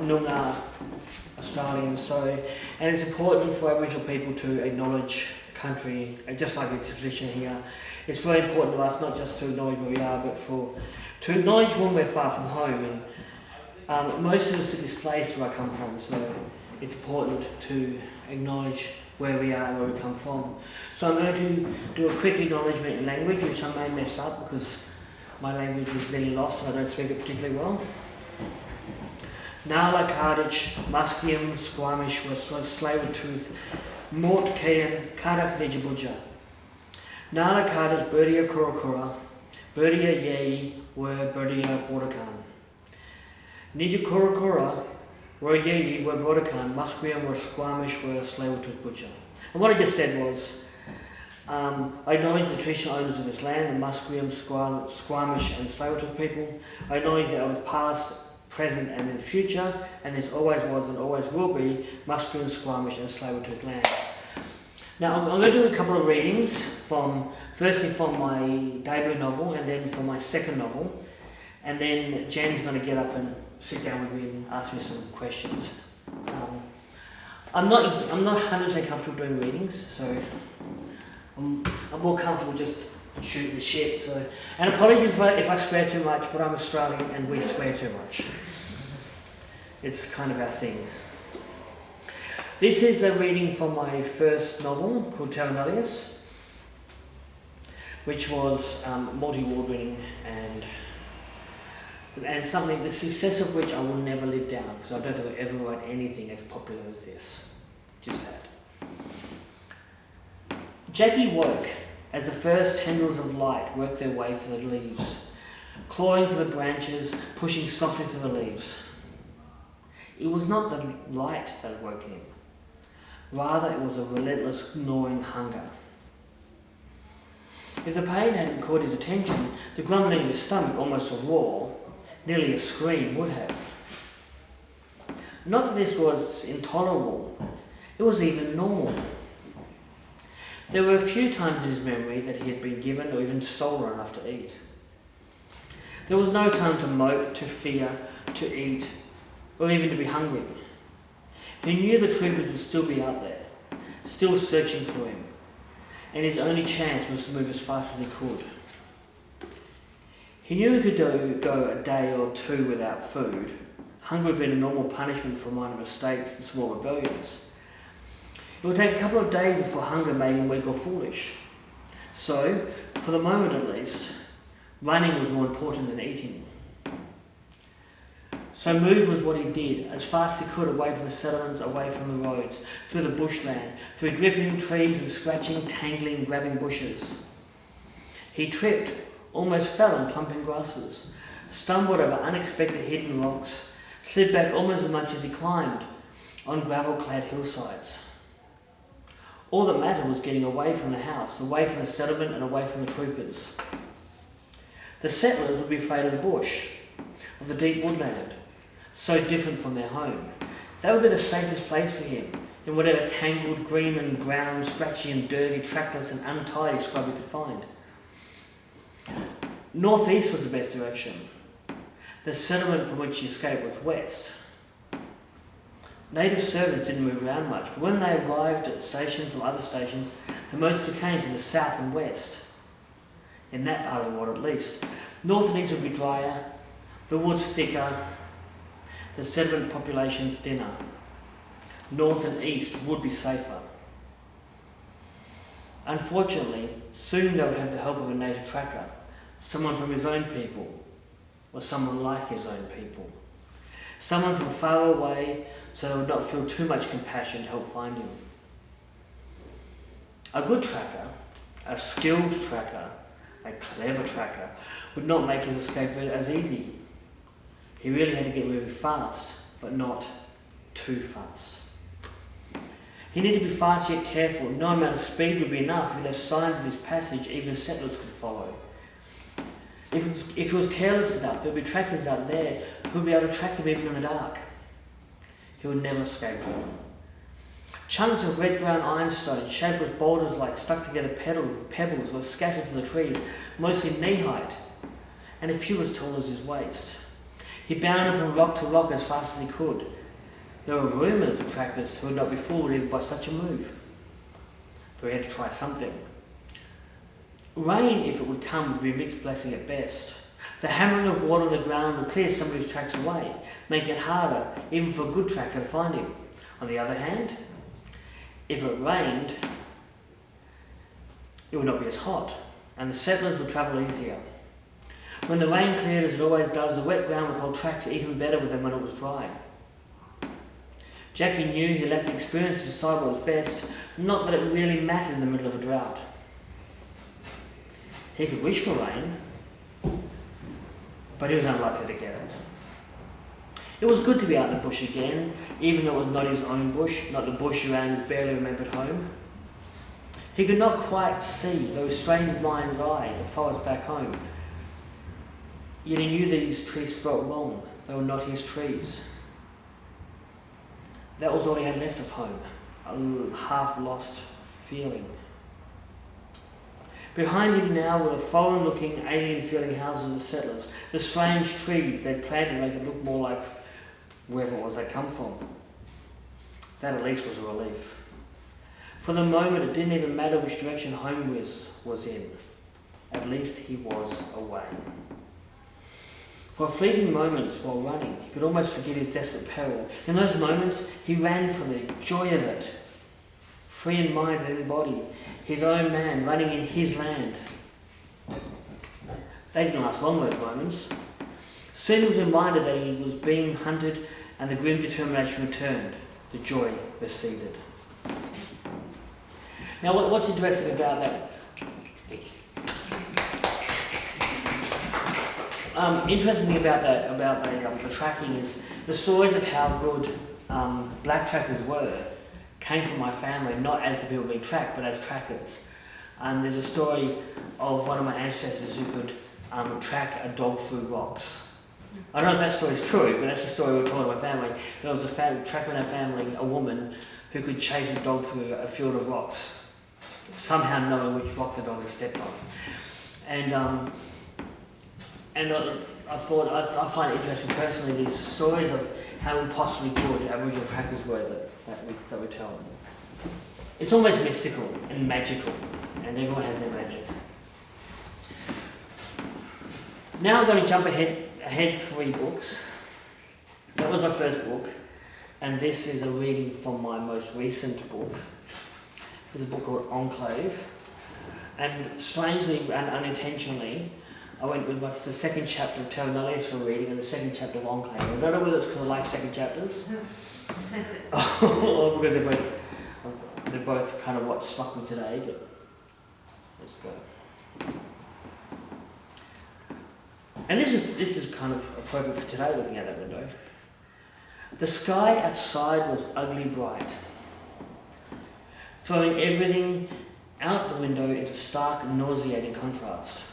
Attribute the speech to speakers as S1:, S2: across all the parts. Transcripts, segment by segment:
S1: Noongar Australians, and it's important for Aboriginal people to acknowledge country, just like it's tradition here. It's very important to us not just to acknowledge where we are, but to acknowledge when we're far from home. And most of us are displaced where I come from, so it's important to acknowledge where we are and where we come from. So I'm going to do a quick acknowledgement in language, which I may mess up because my language was nearly lost and I don't speak it particularly well. Nala Kardich, Muskium, Squamish, was Slavertooth, Mort Kayan, Kardak Nijabuja. Nala Kardich, Birdia Kurokura, Birdia Yei, were Birdia Bordakan. Nijakurokura, were Yei, were Bordakan, Muskium, were Squamish, were Slavertooth Butcher. And what I just said was, I acknowledge the traditional owners of this land, the Muskium, Squamish, and Slavertooth people. I acknowledge the elders past, present and in the future, and this always was and always will be Muskium, Squamish and Slavertooth land. Now I'm going to do a couple of readings, firstly from my debut novel and then from my second novel, and then Jen's going to get up and sit down with me and ask me some questions. I'm not 100% comfortable doing readings, so I'm more comfortable just shooting the shit. And apologies if I swear too much, but I'm Australian and we swear too much. It's kind of our thing. This is a reading from my first novel called Terra Nullius, which was multi-award winning and something, the success of which I will never live down, because I don't think I'll ever write anything as popular as this. Just that. Jackie woke as the first tendrils of light worked their way through the leaves, clawing through the branches, pushing softly through the leaves. It was not the light that woke him. Rather, it was a relentless, gnawing hunger. If the pain hadn't caught his attention, the grumbling of his stomach, almost a roar, nearly a scream, would have. Not that this was intolerable, it was even normal. There were a few times in his memory that he had been given or even stolen enough to eat. There was no time to mope, to fear, to eat, or even to be hungry. He knew the troopers would still be out there, still searching for him, and his only chance was to move as fast as he could. He knew he could go a day or two without food. Hunger had been a normal punishment for minor mistakes and small rebellions. It would take a couple of days before hunger made him weak or foolish. So, for the moment at least, running was more important than eating. So move was what he did, as fast as he could, away from the settlements, away from the roads, through the bushland, through dripping trees and scratching, tangling, grabbing bushes. He tripped, almost fell on clumping grasses, stumbled over unexpected hidden rocks, slid back almost as much as he climbed, on gravel-clad hillsides. All that mattered was getting away from the house, away from the settlement and away from the troopers. The settlers would be afraid of the bush, of the deep woodland, so different from their home. That would be the safest place for him, in whatever tangled, green and brown, scratchy and dirty, trackless and untidy scrub he could find. Northeast was the best direction. The settlement from which he escaped was west. Native servants didn't move around much, but when they arrived at stations from other stations, the most came from the south and west. In that part of the world at least. North and east would be drier, the woods thicker, the settlement population thinner. North and east would be safer. Unfortunately, soon they would have the help of a native tracker, someone from his own people, or someone like his own people. Someone from far away, so they would not feel too much compassion to help find him. A good tracker, a skilled tracker, a clever tracker, would not make his escape as easy. He really had to get moving fast, but not too fast. He needed to be fast yet careful. No amount of speed would be enough. If he left signs of his passage, even settlers could follow. If he was careless enough, there would be trackers out there who would be able to track him even in the dark. He would never escape them. Chunks of red-brown ironstone, shaped as boulders like stuck together pebbles, were scattered to the trees, mostly knee-height, and a few as tall as his waist. He bounded from rock to rock as fast as he could. There were rumours of trackers who would not be fooled even by such a move. So he had to try something. Rain, if it would come, would be a mixed blessing at best. The hammering of water on the ground would clear some of his tracks away, making it harder even for a good tracker to find him. On the other hand, if it rained, it would not be as hot, and the settlers would travel easier. When the rain cleared, as it always does, the wet ground would hold tracks even better than when it was dry. Jackie knew he lacked the experience to decide what was best, not that it really mattered in the middle of a drought. He could wish for rain, but he was unlikely to get it. It was good to be out in the bush again, even though it was not his own bush, not the bush around his barely remembered home. He could not quite see those strange mind's eye, the forest back home. Yet he knew that his trees felt wrong. They were not his trees. That was all he had left of home, a half-lost feeling. Behind him now were the foreign-looking, alien-feeling houses of the settlers, the strange trees they'd planted to make it look more like wherever it was they'd come from. That at least was a relief. For the moment, it didn't even matter which direction home was in. At least he was away. For fleeting moments while running, he could almost forget his desperate peril. In those moments, he ran for the joy of it. Free in mind and in body, his own man running in his land. They didn't last long, those moments. Soon he was reminded that he was being hunted, and the grim determination returned. The joy receded. Now, what's interesting about that? Interesting about the tracking is the stories of how good black trackers were came from my family, not as the people being tracked, but as trackers. There's a story of one of my ancestors who could track a dog through rocks. I don't know if that story is true, but that's the story we were told in my family. There was a tracker in our family, a woman, who could chase a dog through a field of rocks, somehow knowing which rock the dog had stepped on. And I thought, I find it interesting personally, these stories of how impossibly good Aboriginal trackers were that we tell. It's almost mystical and magical, and everyone has their magic. Now I'm going to jump ahead 3 books. That was my first book, and this is a reading from my most recent book. There's a book called Enclave, and strangely and unintentionally, I went with the second chapter of Terra Nullius for reading and the second chapter of Enclave. I don't know whether it's because I like second chapters or because they're both kind of what struck me today, but let's go. And this is kind of appropriate for today, looking out that window. The sky outside was ugly bright, throwing everything out the window into stark, nauseating contrast.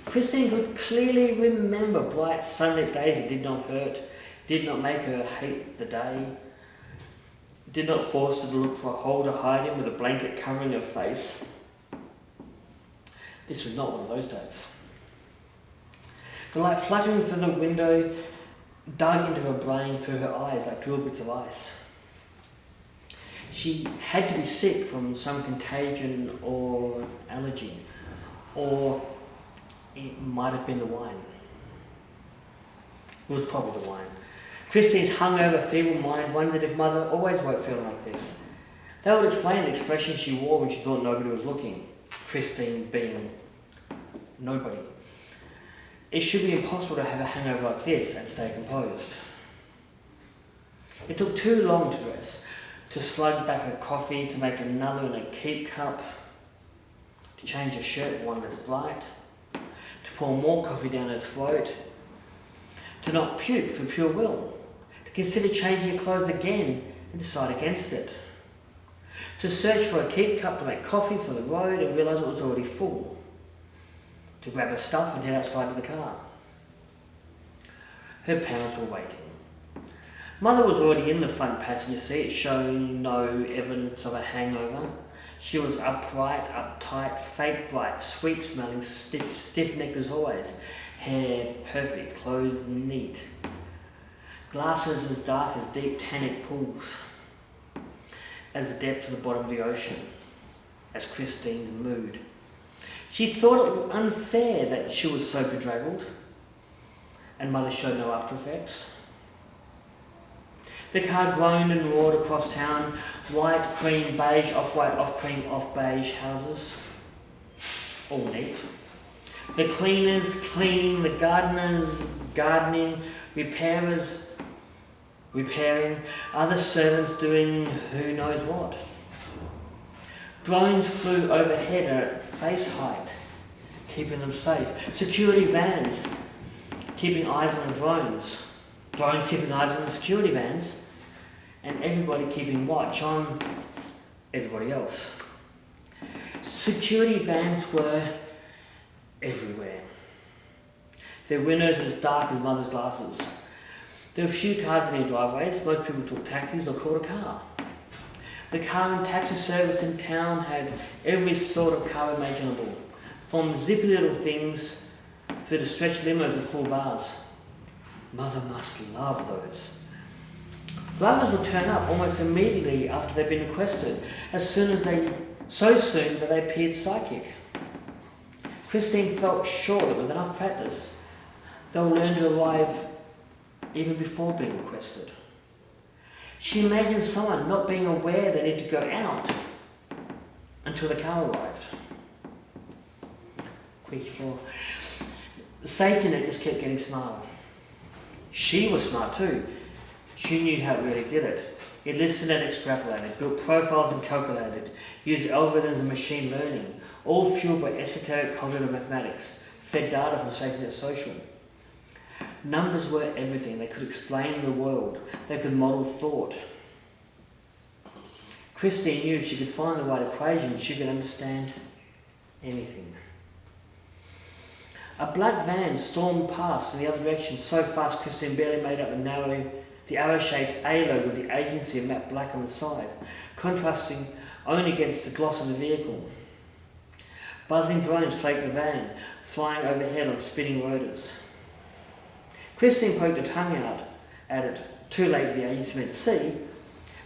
S1: Christine could clearly remember bright sunlit days that did not hurt, did not make her hate the day, did not force her to look for a hole to hide in with a blanket covering her face. This was not one of those days. The light fluttering through the window dug into her brain through her eyes like drill bits of ice. She had to be sick from some contagion or allergy, or it might have been the wine. It was probably the wine. Christine's hungover, feeble mind wondered if Mother always woke feeling like this. That would explain the expression she wore when she thought nobody was looking, Christine being nobody. It should be impossible to have a hangover like this and stay composed. It took too long to dress, to slug back her coffee, to make another in a keep cup, to change her shirt with one less bright, to pour more coffee down her throat, to not puke for pure will, to consider changing her clothes again and decide against it, to search for a keep cup to make coffee for the road and realise it was already full, to grab her stuff and head outside to the car. Her parents were waiting. Mother was already in the front passenger seat, showing no evidence of a hangover. She was upright, uptight, fake bright, sweet-smelling, stiff-necked as always. Hair perfect, clothes neat. Glasses as dark as deep tannic pools. As the depths of the bottom of the ocean. As Christine's mood. She thought it unfair that she was so bedraggled. And Mother showed no after effects. The car groaned and roared across town, white, cream, beige, off-white, off-cream, off-beige houses. All neat. The cleaners cleaning, the gardeners gardening, repairers repairing, other servants doing who knows what. Drones flew overhead at face height, keeping them safe. Security vans keeping eyes on the drones. Drones keeping eyes on the security vans. And everybody keeping watch on everybody else. Security vans were everywhere. Their windows as dark as Mother's glasses. There were few cars in their driveways. Most people took taxis or called a car. The car and taxi service in town had every sort of car imaginable, from zippy little things through the stretch limo to full bars. Mother must love those. Drivers would turn up almost immediately after they'd been requested, so soon that they appeared psychic. Christine felt sure that with enough practice, they'll learn to arrive even before being requested. She imagined someone not being aware they needed to go out until the car arrived. Quick floor. The safety net just kept getting smarter. She was smart too. She knew how it really did it. It listened and extrapolated, built profiles and calculated, used algorithms and machine learning, all fueled by esoteric cognitive mathematics, fed data from safety net social. Numbers were everything. They could explain the world. They could model thought. Christine knew if she could find the right equation, she could understand anything. A black van stormed past in the other direction so fast Christine barely made out the arrow-shaped A logo with the agency of matte black on the side, contrasting only against the gloss of the vehicle. Buzzing drones plagued the van, flying overhead on spinning rotors. Christine poked her tongue out at it, too late for the agency men to see,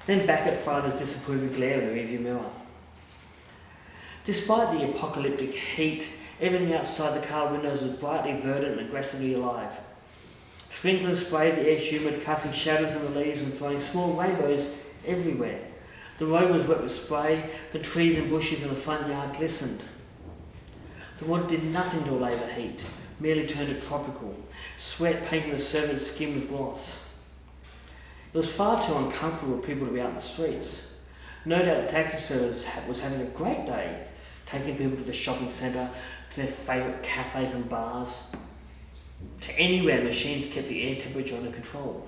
S1: then back at Father's disapproving glare in the rearview mirror. Despite the apocalyptic heat, everything outside the car windows was brightly verdant and aggressively alive. Sprinklers sprayed the air humid, casting shadows on the leaves and throwing small rainbows everywhere. The road was wet with spray, the trees and bushes in the front yard glistened. The water did nothing to allay the heat, merely turned it tropical, sweat painting the servant's skin with gloss. It was far too uncomfortable for people to be out in the streets. No doubt the taxi service was having a great day, taking people to the shopping centre, to their favourite cafes and bars, to anywhere machines kept the air temperature under control.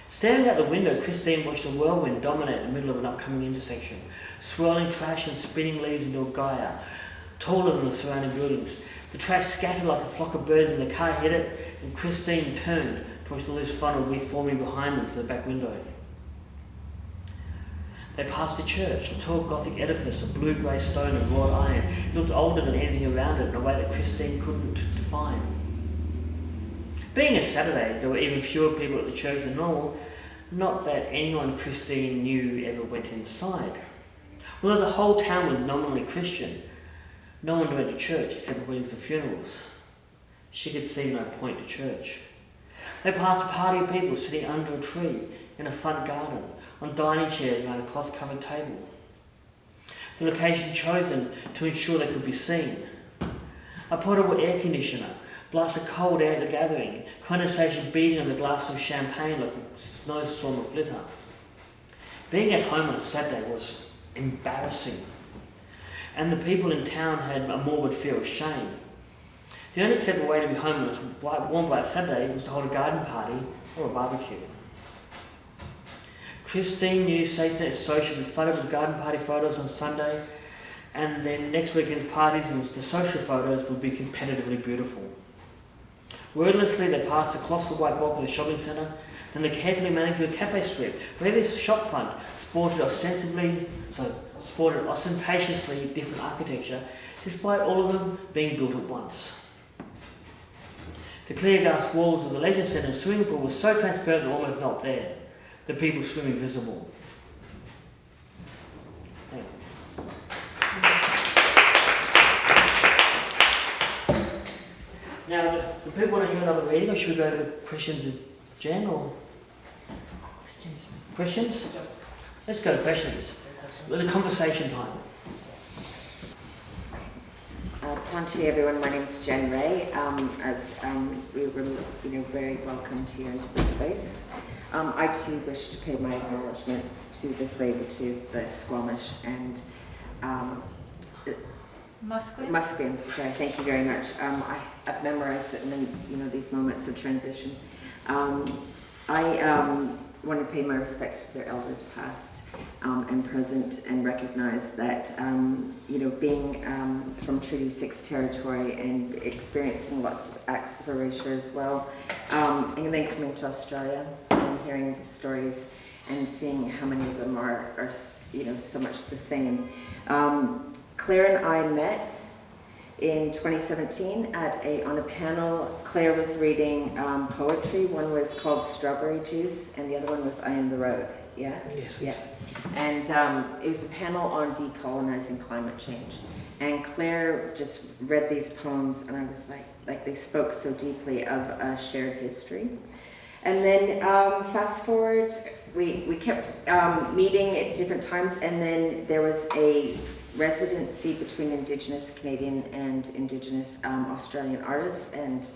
S1: Staring out the window, Christine watched a whirlwind dominate the middle of an upcoming intersection, swirling trash and spinning leaves into a gyre, taller than the surrounding buildings. The trash scattered like a flock of birds and the car hit it, and Christine turned to watch the loose funnel reforming behind them through the back window. They passed a church, a tall Gothic edifice of blue-grey stone and wrought iron. It looked older than anything around it in a way that Christine couldn't define. Being a Saturday, there were even fewer people at the church than normal, not that anyone Christine knew ever went inside. Although the whole town was nominally Christian, no one went to church except for weddings and funerals. She could see no point to church. They passed a party of people sitting under a tree in a front garden, on dining chairs around a cloth-covered table. The location chosen to ensure they could be seen. A portable air conditioner blasted cold air at the gathering, condensation beating on the glass of champagne like a snowstorm of glitter. Being at home on a Saturday was embarrassing, and the people in town had a morbid fear of shame. The only acceptable way to be home on a warm, bright Saturday was to hold a garden party or a barbecue. Christine knew Safety Net Social would be flooded with garden party photos on Sunday, and then next weekend's parties and the social photos would be competitively beautiful. Wordlessly, they passed across the white bulk of the shopping centre, than the carefully manicured cafe strip, where this shopfront sported ostentatiously different architecture, despite all of them being built at once. The clear glass walls of the leisure centre and swimming pool were so transparent they're almost not there, the people swimming visible. Now, do people want to hear another reading, or should we go to questions with Jen, or questions? Let's go to questions. With a conversation time.
S2: Tanchi, everyone. My name's Jen Ray. We were, very welcomed here into this space. I too wish to pay my acknowledgements to the Tsleil-Waututh, the Squamish, and Musqueam. Sorry, thank you very much. I've memorized it, and then these moments of transition. I want to pay my respects to their elders, past and present, and recognize that being from Treaty 6 territory and experiencing lots of acts of erasure as well, and then coming to Australia and hearing the stories and seeing how many of them are so much the same. Claire and I met in 2017 on a panel. Claire was reading poetry. One was called Strawberry Juice, and the other one was I Am the Road. Yeah?
S1: Yes.
S2: Yeah. And it was a panel on decolonizing climate change. And Claire just read these poems, and I was like they spoke so deeply of a shared history. And then fast forward, we kept meeting at different times, and then there was a residency between Indigenous Canadian and Indigenous Australian artists, and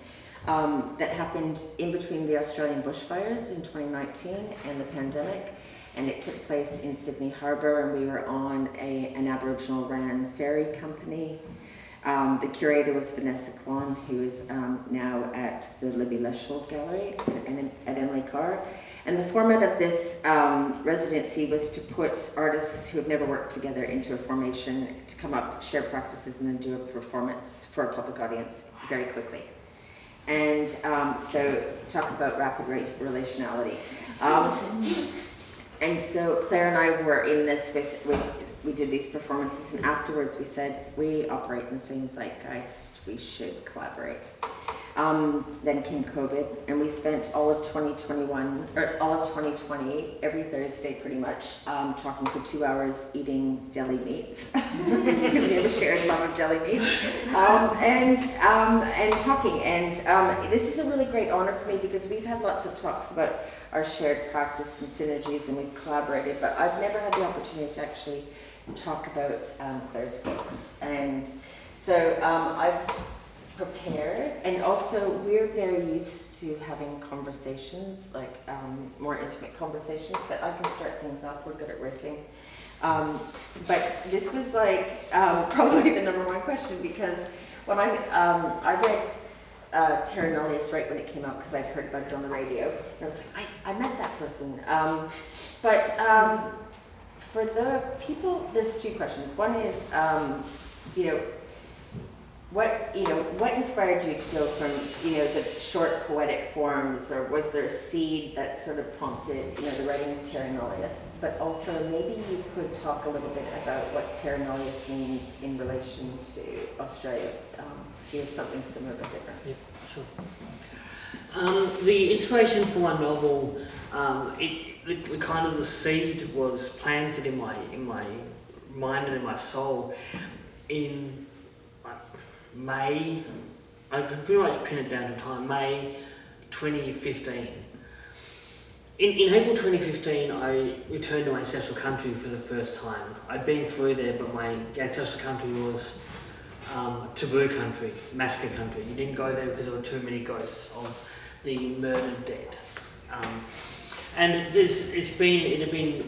S2: that happened in between the Australian bushfires in 2019 and the pandemic, and it took place in Sydney Harbour, and we were on an Aboriginal ran ferry company. The curator was Vanessa Kwan, who is now at the Libby Leschwald Gallery at Emily Carr. And the format of this residency was to put artists who have never worked together into a formation to come up, share practices, and then do a performance for a public audience very quickly. And so talk about rapid relationality. And so Claire and I were in this we did these performances, and afterwards we said, we operate in the same zeitgeist, we should collaborate. Then came COVID, and we spent all of 2020, every Thursday pretty much, talking for 2 hours, eating deli meats, because we have a shared love of deli meats, and talking. And this is a really great honor for me, because we've had lots of talks about our shared practice and synergies, and we've collaborated, but I've never had the opportunity to actually talk about Claire's books. And so I've prepared, and also we're very used to having conversations, like more intimate conversations, but I can start things off. We're good at riffing. But this was probably the number one question, because when I read Terra Nullius right when it came out, because I'd heard about it on the radio, and I was like, I met that person. But for the people, there's two questions. One is, what inspired you to go from, the short poetic forms, or was there a seed that sort of prompted, the writing of Terra Nullius? But also, maybe you could talk a little bit about what Terra Nullius means in relation to Australia. So you have something similar but different.
S1: Yeah, sure. The inspiration for my novel, the kind of the seed was planted in my mind and in my soul in May. I could pretty much pin it down to time. May 2015. In April 2015, I returned to my ancestral country for the first time. I'd been through there, but my ancestral country was taboo country, massacre country. You didn't go there because there were too many ghosts of the murdered dead. And it had been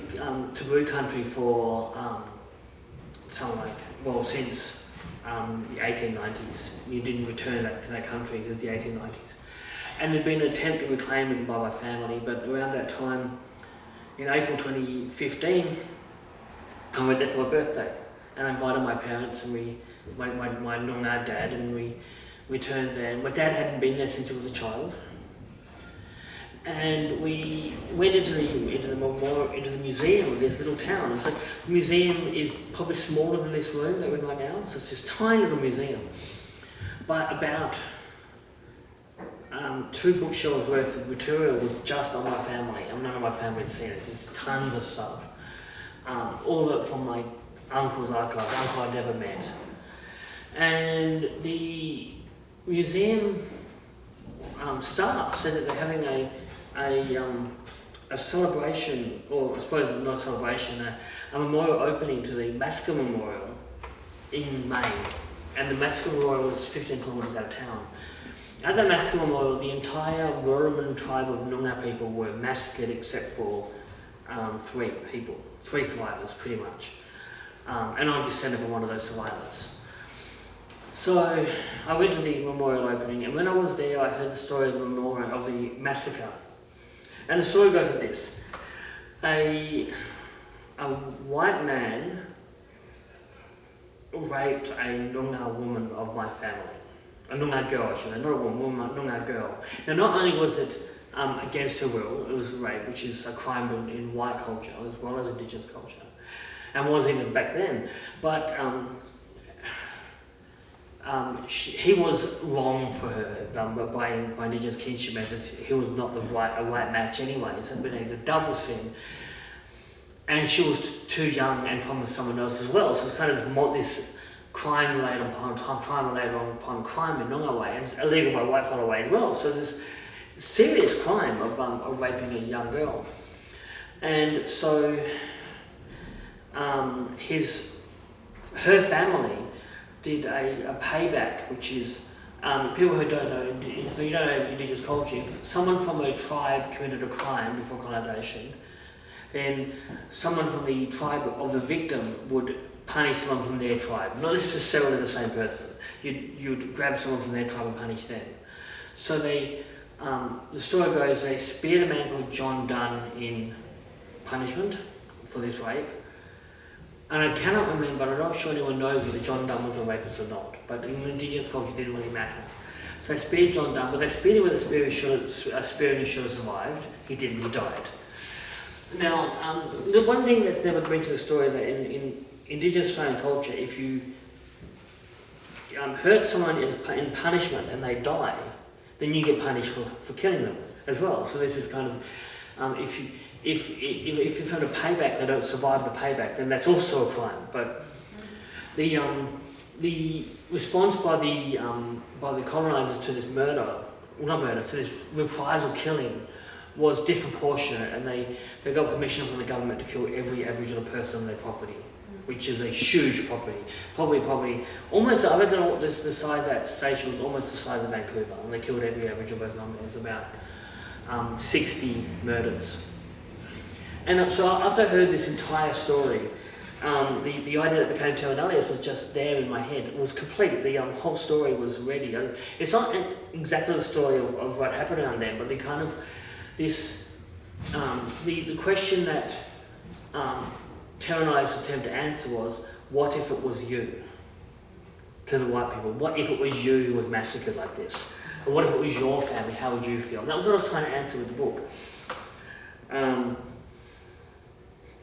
S1: taboo country for since the 1890s. You didn't return to that country since the 1890s. And there'd been an attempt to reclaim it by my family, but around that time, in April 2015, I went there for my birthday, and I invited my parents and my Noongar dad, and we returned there. My dad hadn't been there since he was a child. and we went into the museum of this little town. So the museum is probably smaller than this room that we're in right now. So it's this tiny little museum, but about 2 bookshelves worth of material was just on my family, and none of my family had seen it. There's tons of stuff, all of it from my uncle's archives, uncle I'd never met. And the museum staff said that they're having a celebration, or I suppose not a celebration, a memorial opening to the Massacre Memorial in May. And the Massacre Memorial was 15 kilometres out of town. At the Massacre Memorial, the entire Wirlomin tribe of Noongar people were massacred except for 3 survivors, pretty much. And I'm descended from one of those survivors. So I went to the memorial opening, and when I was there, I heard the story of the memorial, of the massacre. And the story goes like this. A white man raped a Noongar woman of my family. A Noongar girl, I should say, not a woman, a Noongar girl. Now, not only was it against her will, it was rape, which is a crime in white culture as well as Indigenous culture, and was even back then. But he was wrong for her by Indigenous kinship methods. He was not a right match anyway, so it was a double sin. And she was too young and promised someone else as well. So it's kind of this crime related upon crime in Noongar way, and it's illegal by white fella way as well. So this serious crime of raping a young girl. And so her family did a payback, which is, people who don't know, if you don't know Indigenous culture, if someone from a tribe committed a crime before colonisation, then someone from the tribe of the victim would punish someone from their tribe, not necessarily the same person. You'd grab someone from their tribe and punish them. So the story goes, they speared a man called John Dunn in punishment for this rape. And I cannot remember, I'm not sure anyone knows whether John Dunn was a rapist or not, but in Indigenous culture it didn't really matter. So they speared John Dunn, but they speared him with a spear and he should have survived. He didn't, he died. Now, the one thing that's never been to the story is that in Indigenous Australian culture, if you hurt someone in punishment and they die, then you get punished for killing them as well. So this is kind of, if you've had a payback, they don't survive the payback, then that's also a crime. But the response by the colonisers to this to this reprisal killing was disproportionate, and they got permission from the government to kill every Aboriginal person on their property, which is a huge property. Probably almost, I reckon the size of that station was almost the size of Vancouver, and they killed every Aboriginal person on there. It was about 60 murders. And so after I heard this entire story, the idea that became Terra Nullius was just there in my head. It was complete. The whole story was ready. It's not exactly the story of what happened around then, but the kind of the question that Terra Nullius attempted to answer was, what if it was you? To the white people, what if it was you who was massacred like this? Or what if it was your family? How would you feel? And that was what I was trying to answer with the book.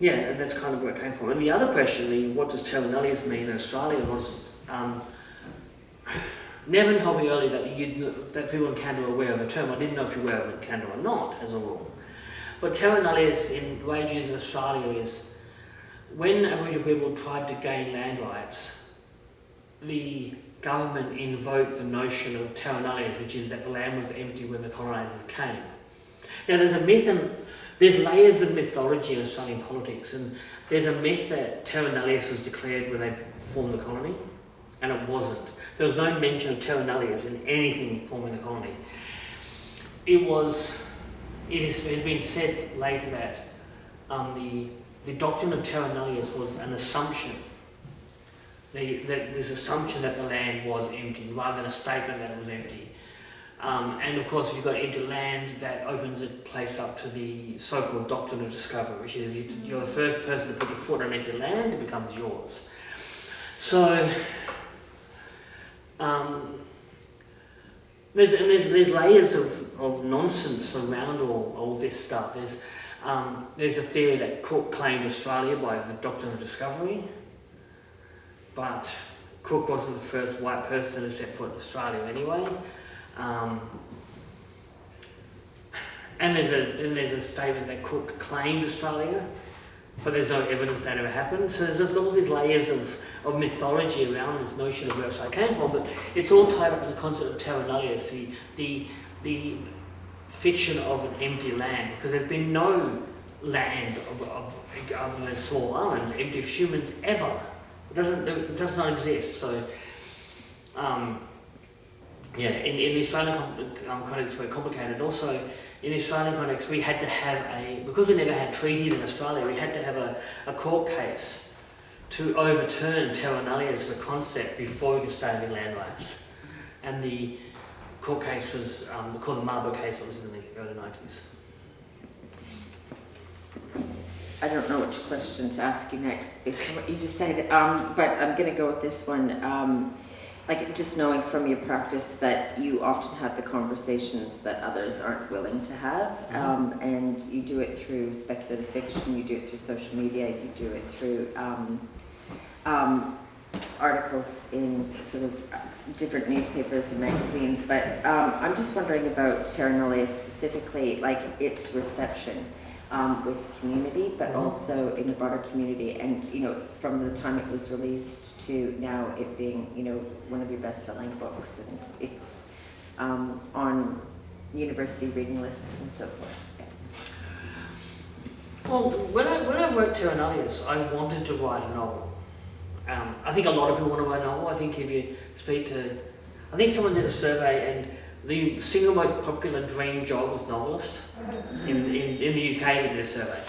S1: Yeah, and that's kind of where it came from. And the other question, what does Terra Nullius mean in Australia, was Nevin told me earlier that people in Canada are aware of the term. I didn't know if you're aware of it in Canada or not, as a rule. But Terra Nullius, in the way it's used in Australia, is when Aboriginal people tried to gain land rights, the government invoked the notion of Terra Nullius, which is that the land was empty when the colonisers came. Now there's a myth, and there's layers of mythology in Australian politics, and there's a myth that Terra Nullius was declared when they formed the colony, and it wasn't. There was no mention of Terra Nullius in anything forming the colony. It has been said later that the doctrine of Terra Nullius was an assumption. This assumption that the land was empty, rather than a statement that it was empty. And of course, if you've got empty land, that opens a place up to the so-called doctrine of discovery, which is if you're the first person to put your foot on empty land, it becomes yours. So there's layers of of nonsense around all this stuff. There's a theory that Cook claimed Australia by the doctrine of discovery, but Cook wasn't the first white person to set foot in Australia anyway. And there's a statement that Cook claimed Australia, but there's no evidence that ever happened. So there's just all these layers of mythology around this notion of where Australia came from, but it's all tied up to the concept of Terra Nullius, the fiction of an empty land, because there's been no land other than a small island empty of humans ever. It does not exist. So, in the Australian context, it's very complicated. Also, in the Australian context, we had to have because we never had treaties in Australia, we had to have a court case to overturn Terra Nullius as a concept before we could start having land rights. And the court case was called the Marlborough case. It was in the early 90s.
S2: I don't know which question to ask you next based on what you just said, but I'm going to go with this one. Like, just knowing from your practice that you often have the conversations that others aren't willing to have, and you do it through speculative fiction, you do it through social media, you do it through articles in sort of different newspapers and magazines, but I'm just wondering about Terra Nullius specifically, like its reception with the community, but also in the broader community, and from the time it was released to now it being one of your best-selling books, and it's on university reading lists and so forth.
S1: Well, when I wrote Terra Nullius, I wanted to write a novel. I think a lot of people want to write a novel. I think if you speak to, I think someone did a survey, and the single most popular dream job was novelist in the UK. They did a survey,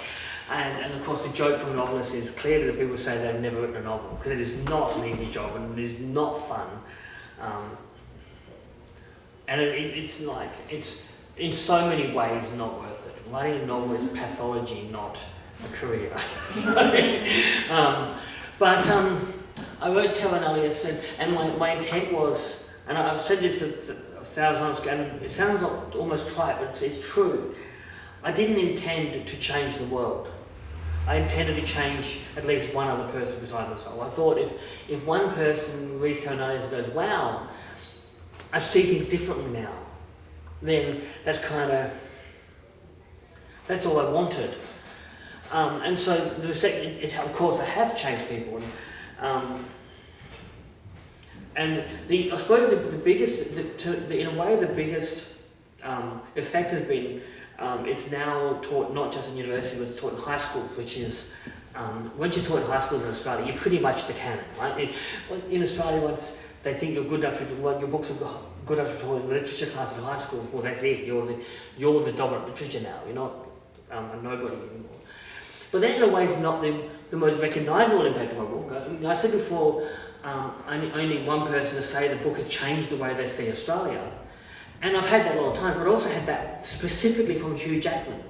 S1: and of course the joke from novelists is clearly that people say they've never written a novel, because it is not an easy job and it is not fun, and it's in so many ways not worth it. Writing a novel is pathology, not a career. But I wrote Terra Nullius, and my intent was, and I've said this a thousand times, and it sounds almost trite, but it's true. I didn't intend to change the world. I intended to change at least one other person beside myself. I thought if one person reads Terra Nullius and goes, wow, I see things differently now, then that's all I wanted. And so of course I have changed people, and I suppose the biggest, in a way, the biggest effect has been it's now taught not just in university, but it's taught in high schools, which is once you're taught in high schools in Australia, you're pretty much the canon, right? In Australia, once they think you're good enough to, your books are good enough to taught in literature class in high school, well, that's it. You're the dominant literature now. You're not a nobody anymore. But that in a way is not the most recognisable impact of my book. I said before, only one person to say the book has changed the way they see Australia. And I've had that a lot of times, but I also had that specifically from Hugh Jackman,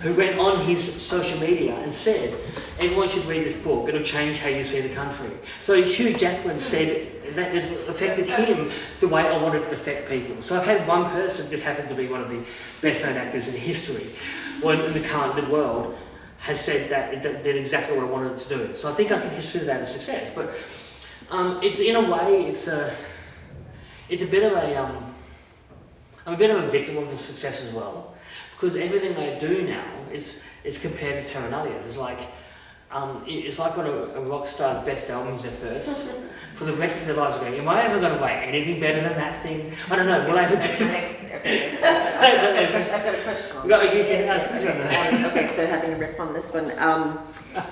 S1: who went on his social media and said, everyone should read this book, it'll change how you see the country. So Hugh Jackman said that has affected him the way I wanted it to affect people. So I've had one person, just happens to be one of the best known actors in history, or in the current world, has said that it did exactly what I wanted it to do. So I think I can consider that a success. But it's, in a way, it's a bit of I'm a bit of a victim of the success as well, because everything I do now is compared to Terra Nullius. It's like when a rock star's best album is their first. For the rest of their lives, going, am I ever going to write anything better than that thing? I don't know. Will I ever do
S2: I've got a question.
S1: No, you can ask a question.
S2: Okay, so having a riff on this one.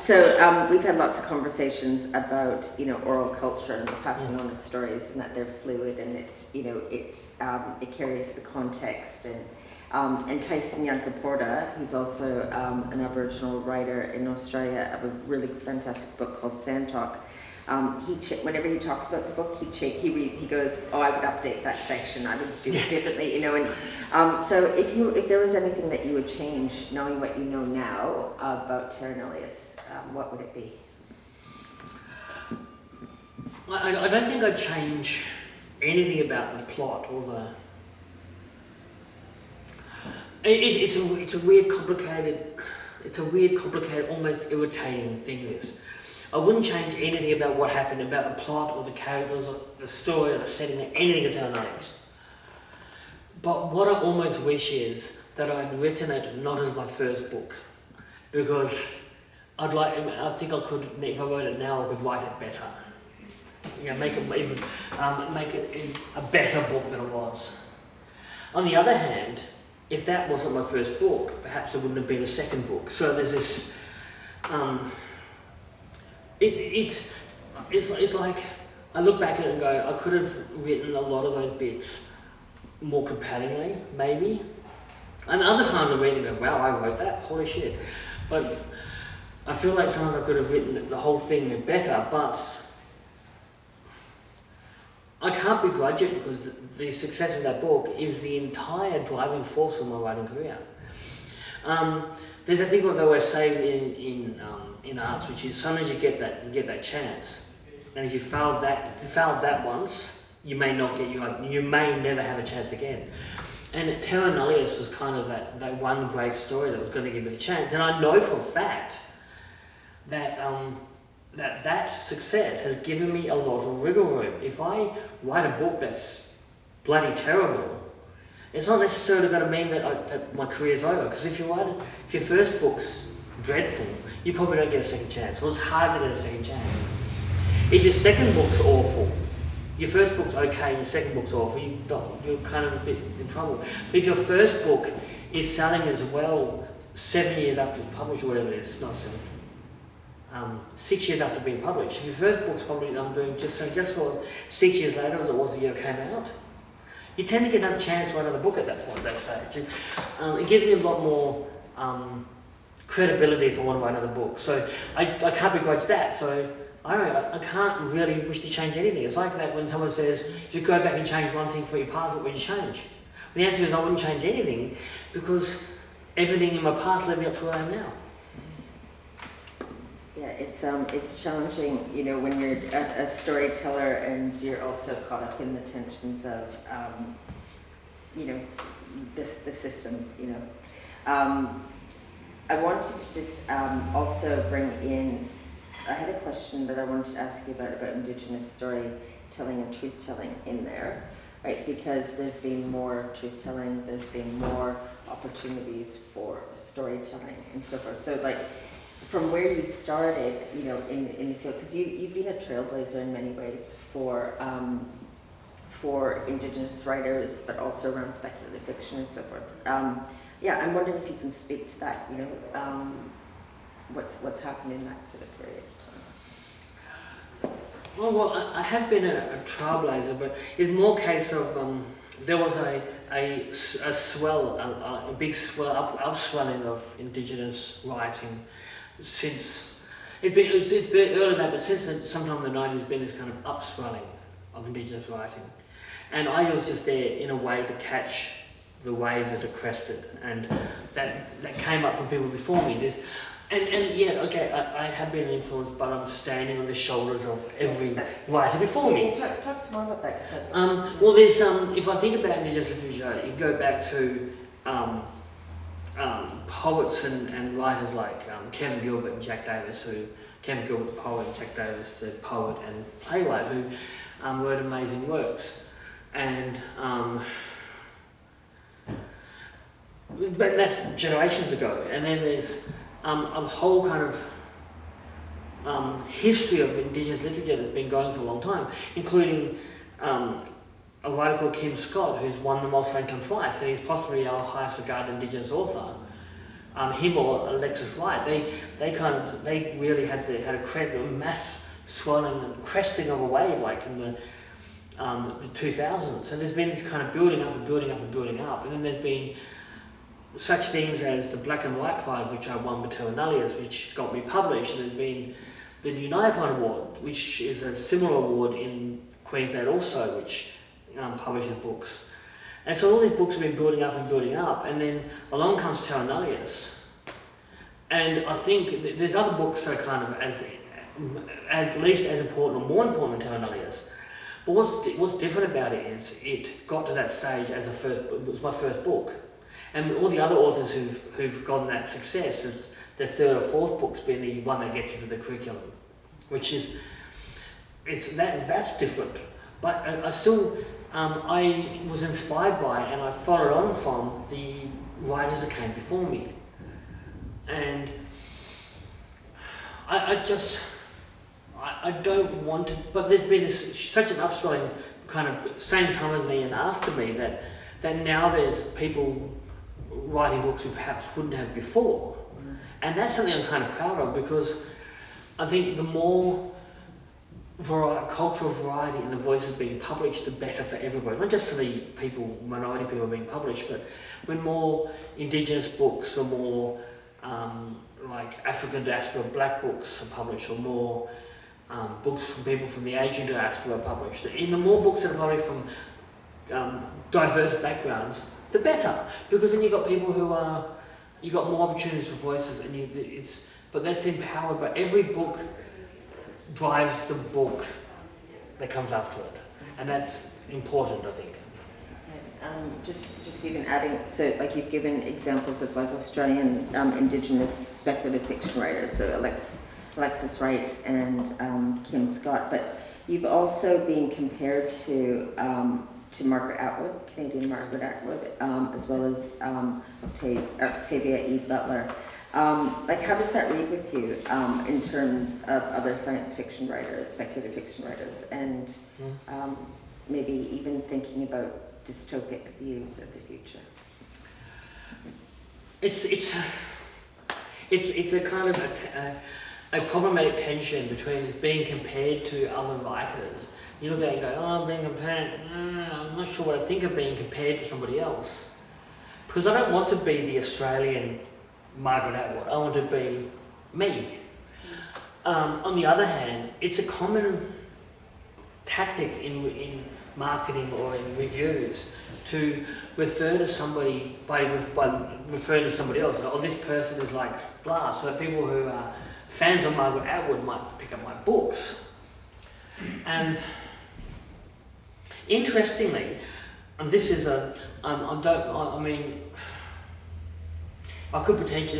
S2: So we've had lots of conversations about oral culture and the passing on of stories, and that they're fluid, and it's it carries the context, and Tyson Yunkaporta, who's also an Aboriginal writer in Australia, have a really fantastic book called Sand Talk. Whenever he talks about the book, he goes, oh, I would update that section, I would do it differently, and so if there was anything that you would change, knowing what you know now about Terra Nullius, what would it be?
S1: I don't think I'd change anything about the plot or It's a weird, complicated, almost irritating thing. This, I wouldn't change anything about what happened, about the plot or the characters or the story or the setting or anything of Terra Nullius. But what I almost wish is that I'd written it not as my first book, because I think I could, if I wrote it now, I could write it better. Make it a better book than it was. On the other hand, if that wasn't my first book, perhaps it wouldn't have been a second book. So there's this. It's like I look back at it and go, I could have written a lot of those bits more compellingly, maybe. And other times I read it and go, wow, I wrote that, holy shit. But I feel like sometimes I could have written the whole thing better, but I can't begrudge it, because the success of that book is the entire driving force of my writing career. There's a thing that they always say in arts, which is sometimes you get that chance, and if you failed that once, you may never have a chance again. And Terra Nullius was kind of that one great story that was going to give me the chance. And I know for a fact that that success has given me a lot of wiggle room. If I write a book that's bloody terrible, it's not necessarily going to mean that my career's over. Because if your first book's dreadful, you probably don't get a second chance. Or it's hard to get a second chance. If your second book's awful, your first book's okay, and your second book's awful, you're kind of a bit in trouble. But if your first book is selling as well 7 years after it's published, or whatever it is, not 7, 6 years after being published, if your first book's probably doing just well 6 years later as it was the year it came out, you tend to get another chance to write another book at that point, that stage. It gives me a lot more credibility if I want to write another book. So I can't begrudge that. So I don't know, I can't really wish to change anything. It's like that when someone says, if you go back and change one thing for your past, what would you change? Well, the answer is I wouldn't change anything, because everything in my past led me up to where I am now.
S2: Yeah, it's challenging, when you're a storyteller and you're also caught up in the tensions of, the system, I wanted to just also bring in, I had a question that I wanted to ask you about Indigenous storytelling and truth-telling in there, right? Because there's been more truth-telling, there's been more opportunities for storytelling and so forth. So from where you started, in the field, because you've been a trailblazer in many ways for Indigenous writers, but also around speculative fiction and so forth. I'm wondering if you can speak to that, what's happened in that sort of period of time.
S1: Well, I have been a trailblazer, but it's more a case of there was a big upswelling of Indigenous writing since it's been earlier than that, but since sometime in the 90s, there's been this kind of upswelling of Indigenous writing, and I was just there in a way to catch the wave as it crested, and that came up from people before me. I have been influenced, but I'm standing on the shoulders of every writer before me.
S2: Talk some more about that.
S1: There's if I think about Indigenous literature, you go back to poets and writers like Kevin Gilbert and Jack Davis, Kevin Gilbert the poet, Jack Davis the poet and playwright, who wrote amazing works, and but that's generations ago. And then there's a whole kind of history of Indigenous literature that's been going for a long time, including a writer called Kim Scott, who's won the Moss Franklin twice, and he's possibly our highest regarded Indigenous author. Him or Alexis Wright, they really had a mass swelling and cresting of a wave, like in the 2000s. And there's been this kind of building up and building up and building up, and then there's been such things as the Black and White Prize, which I won with Terra Nullius, which got me published, and there's been the Unipon Award, which is a similar award in Queensland also, which publishes books. And so all these books have been building up, and then along comes Terra Nullius. And I think there's other books that are kind of as least as important or more important than Terra Nullius. But what's different about it is it got to that stage as it was my first book. And all the other authors who've gotten that success, the third or fourth book's been the one that gets into the curriculum, which is that's different. But I still I was inspired by and I followed on from the writers that came before me, and I don't want to. But there's been such an upswelling kind of same time as me and after me that now there's people writing books who perhaps wouldn't have before. And that's something I'm kind of proud of, because I think the more cultural variety in the voices being published, the better for everybody. Not just for the minority people being published, but when more Indigenous books or more like African diaspora black books are published, or more books from people from the Asian diaspora are published. And the more books that are published from diverse backgrounds, the better, because then you've got people you've got more opportunities for voices, and but that's empowered. But every book drives the book that comes after it, and that's important, I think.
S2: Just even adding, so like you've given examples of like Australian Indigenous speculative fiction writers, so Alexis Wright and Kim Scott, but you've also been compared to Margaret Atwood, Canadian Margaret Atwood, as well as Octavia E. Butler. Like, how does that read with you in terms of other science fiction writers, speculative fiction writers, and maybe even thinking about dystopic views of the future?
S1: It's a kind of a problematic tension between being compared to other writers. You look at it and go, oh, I'm being compared. I'm not sure what I think of being compared to somebody else, because I don't want to be the Australian Margaret Atwood. I want to be me. On the other hand, it's a common tactic in marketing or in reviews to refer to somebody by referring to somebody else. Oh, this person is like blah. So that people who are fans of Margaret Atwood might pick up my books. And interestingly, and this is this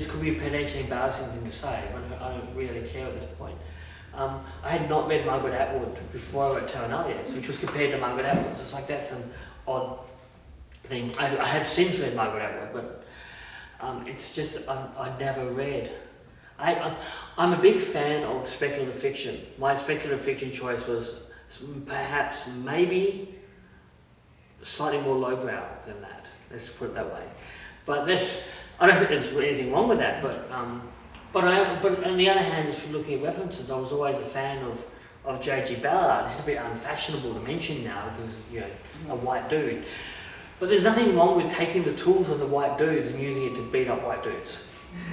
S1: could be a potentially embarrassing thing to say, but I don't really care at this point. I had not read Margaret Atwood before I wrote Terra Nullius, which was compared to Margaret Atwood. So it's like, that's an odd thing. I have since read Margaret Atwood, but it's just I've never read. I'm a big fan of speculative fiction. My speculative fiction choice was perhaps maybe slightly more lowbrow than that. Let's put it that way. But I don't think there's anything wrong with that. But on the other hand, if you're looking at references, I was always a fan of J.G. Ballard. It's a bit unfashionable to mention now because a white dude. But there's nothing wrong with taking the tools of the white dudes and using it to beat up white dudes.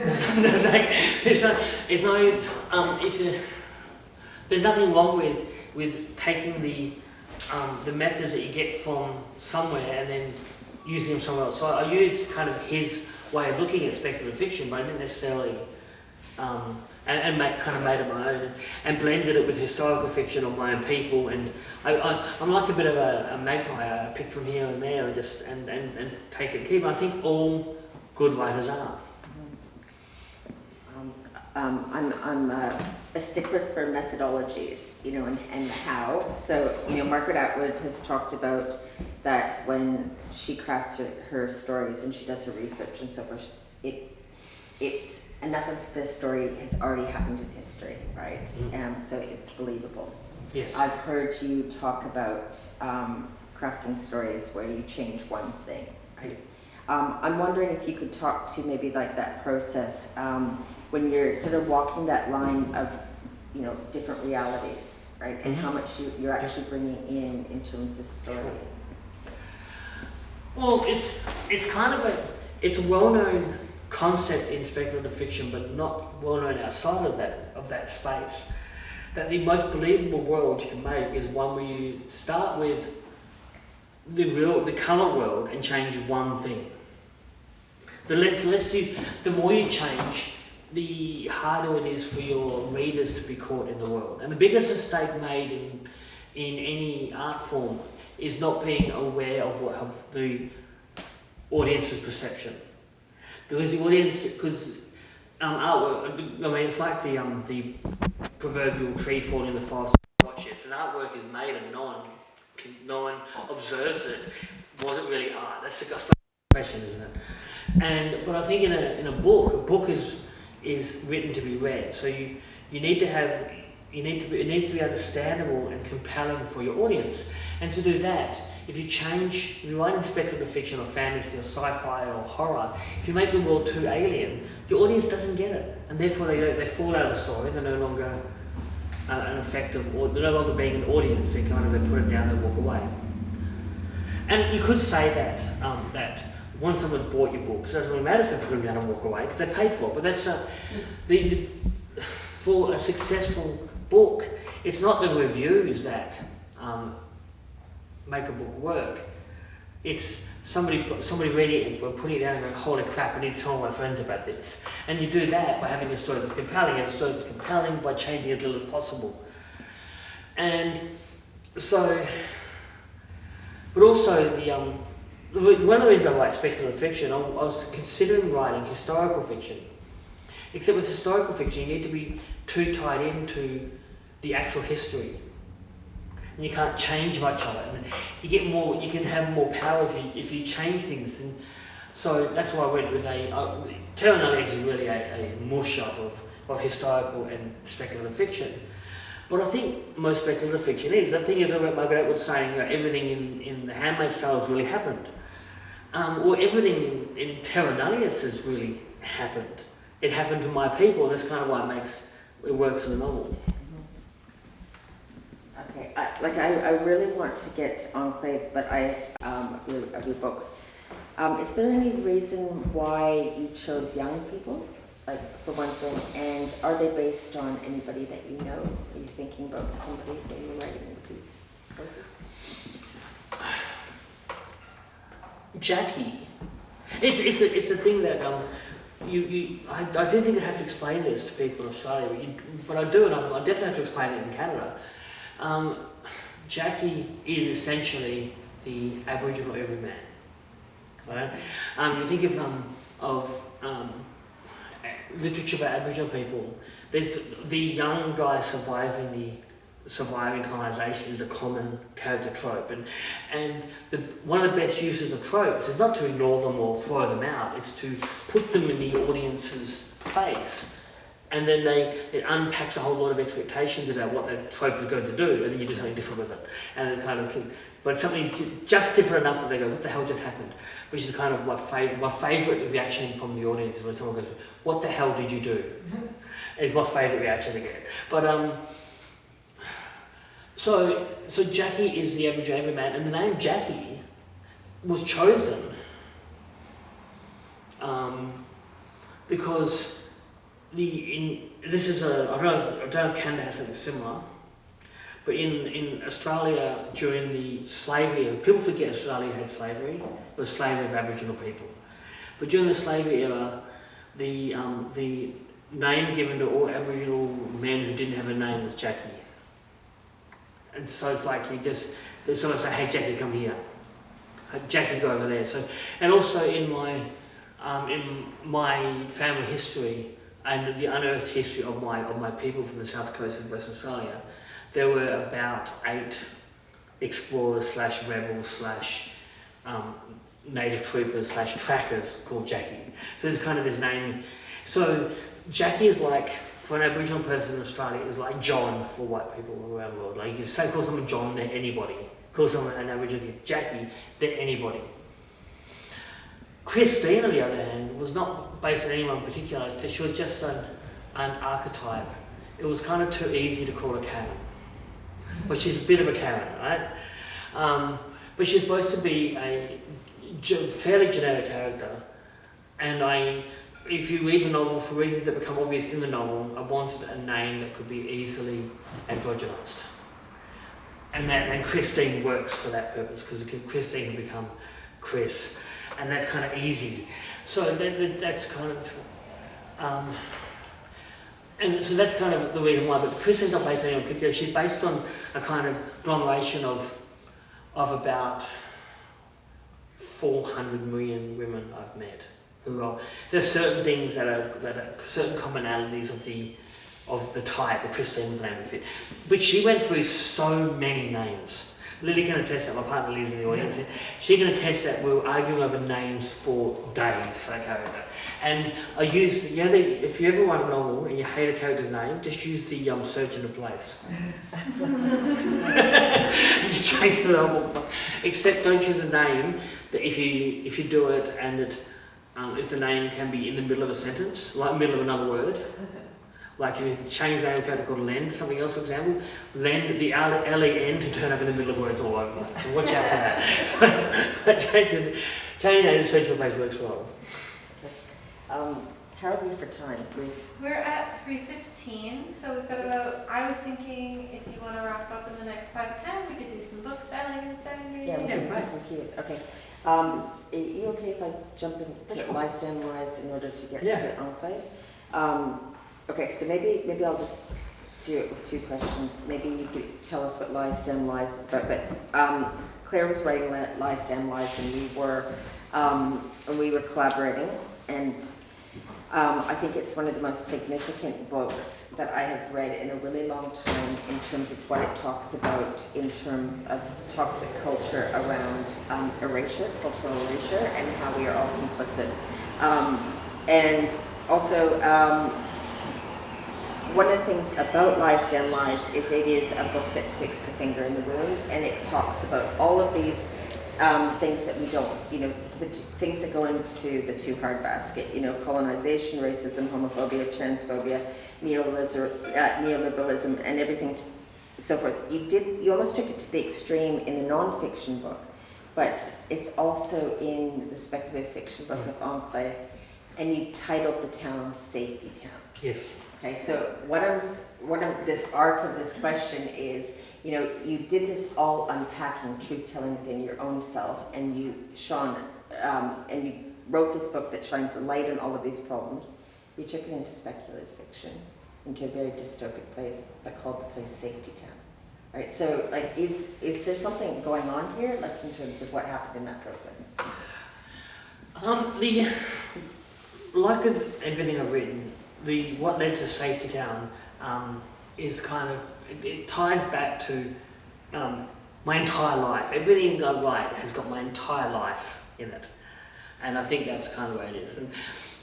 S1: There's nothing wrong with taking the methods that you get from somewhere and then using them somewhere else. So I used kind of his way of looking at speculative fiction, but I didn't necessarily made it my own and blended it with historical fiction of my own people. And I'm like a bit of a magpie. I pick from here and there and just and take it and keep. I think all good writers are.
S2: I'm a stickler for methodologies, and how. So, Margaret Atwood has talked about that when she crafts her stories and she does her research and so forth, it's enough of the story has already happened in history, right? So it's believable.
S1: Yes.
S2: I've heard you talk about crafting stories where you change one thing, right? I'm wondering if you could talk to maybe like that process when you're sort of walking that line of, different realities, right? And how much you're actually bringing in terms of story.
S1: Well, it's kind of it's a well-known concept in speculative fiction, but not well-known outside of that space. That the most believable world you can make is one where you start with the current world and change one thing. The more you change, the harder it is for your readers to be caught in the world. And the biggest mistake made in any art form is not being aware of audience's perception. Because the audience, artwork, I mean, it's like the proverbial tree falling in the forest to watch it. If an artwork is made and no one observes it, was it really art? That's the question, isn't it? But I think in a book is written to be read. So you need to have, it needs to be understandable and compelling for your audience. And to do that, if you're writing speculative fiction or fantasy or sci-fi or horror, if you make the world too alien, your audience doesn't get it, and therefore they fall out of the story. They're no longer an effective, or they're no longer being an audience. They put it down and walk away. And you could say that once someone bought your books, it doesn't really matter if they put them down and walk away because they paid for it. But that's for a successful book, it's not the reviews that make a book work. It's somebody reading it, putting it down and going, holy crap, I need to tell my friends about this. And you do that by having a story that's compelling, and a story that's compelling by changing as little as possible. And so, but also one of the reasons I write speculative fiction, I was considering writing historical fiction. Except with historical fiction, you need to be too tied into the actual history. And you can't change much of it. And you can have more power if you change things. And so that's why I went with Terra Nullius is really a mush up of historical and speculative fiction. But I think most speculative fiction is. The thing is about Margaret Atwood saying everything in The Handmaid's Tale has really happened. Or everything in Terra Nullius has really happened. It happened to my people, and that's kind of why it works in the novel.
S2: Okay, I really want to get Enclave, but of your books. Is there any reason why you chose young people, like for one thing, and are they based on anybody that you know? Are you thinking about somebody that you're writing these places?
S1: Jackie, it's a thing that I don't think I have to explain this to people in Australia, but I do, and I definitely have to explain it in Canada. Jackie is essentially the Aboriginal everyman, right? You think of literature about Aboriginal people. There's the young guy surviving colonisation is a common character trope, and one of the best uses of tropes is not to ignore them or throw them out. It's to put them in the audience's face. And then it unpacks a whole lot of expectations about what that trope is going to do, and then you do something different with it. And it kind of, but something just different enough that they go, what the hell just happened? Which is kind of my favourite reaction from the audience is when someone goes, what the hell did you do? Is my favourite reaction to get. But so Jackie is the Aboriginal everyman, and the name Jackie was chosen because I don't know if Canada has something similar, but in Australia during the slavery era, people forget Australia had slavery. It was slavery of Aboriginal people. But during the slavery era, the name given to all Aboriginal men who didn't have a name was Jackie. And so it's like someone say, hey Jackie, come here. Jackie, go over there. So, and also in my family history, and the unearthed history of my people from the south coast of Western Australia, there were about 8 explorers / rebels / native troopers / trackers called Jackie. So there's kind of this name. So Jackie is like, for an Aboriginal person in Australia, is like John for white people around the world. Like you say, call someone John, they're anybody. Call someone an Aboriginal Jackie, they're anybody. Christine, on the other hand, was not based on anyone in particular. She was just an archetype. It was kind of too easy to call her Karen. But she's a bit of a Karen, right? But she's supposed to be a fairly generic character. And if you read the novel, for reasons that become obvious in the novel, I wanted a name that could be easily androgynized. And Christine works for that purpose, because Christine can become Chris. And that's kind of easy. So that's kind of, and so that's kind of the reason why. But Christine's not based on anyone particular. She's based on a kind of agglomeration of about 400 million women I've met who are, there's certain things that are certain commonalities of the type that Christine was named fit. But she went through so many names. Lily can attest that, my partner Liz in the audience, she can attest that we were arguing over names for days for that character. And I used, if you ever write a novel and you hate a character's name, just use the search in the place. You just change the novel. Except don't choose a name that if you do it and if the name can be in the middle of a sentence, like middle of another word. Like if you change the name of a character called Len to something else, for example, Len, the L-E-N to turn up in the middle of words all over the place. So watch out for that. Changing the name to search for place works well.
S2: How are we for time?
S3: We're at 3:15, so we've got about, I was thinking if you want to wrap up in the next 5 to 10, we could do some book selling and selling.
S2: Yeah, we can do some Q. Okay. Are you okay if I jump into lies, damn lies in order to get to Enclave? Okay, so maybe I'll just do it with 2 questions. Maybe you could tell us what lies, damn lies is about. But Claire was writing lies, damn lies, and we were collaborating. And I think it's one of the most significant books that I have read in a really long time in terms of what it talks about in terms of toxic culture around erasure, cultural erasure, and how we are all complicit. And also, one of the things about Lies, Damn Lies is it is a book that sticks the finger in the wound, and it talks about all of these things that we don't, the things that go into the too hard basket, colonization, racism, homophobia, transphobia, neoliberalism, and everything, so forth. You almost took it to the extreme in the nonfiction book, but it's also in the speculative fiction book of Enclave, and you titled the town Safety Town.
S1: Yes.
S2: Okay, so this arc of this question is, you did this all unpacking, truth-telling within your own self, and you wrote this book that shines a light on all of these problems. You took it into speculative fiction, into a very dystopic place, but called the place Safety Town. Right, so is there something going on here, in terms of what happened in that process?
S1: Like with everything I've written, what led to Safety Town is kind of, it ties back to my entire life. Everything I write has got my entire life in it. And I think that's kind of the way it is. And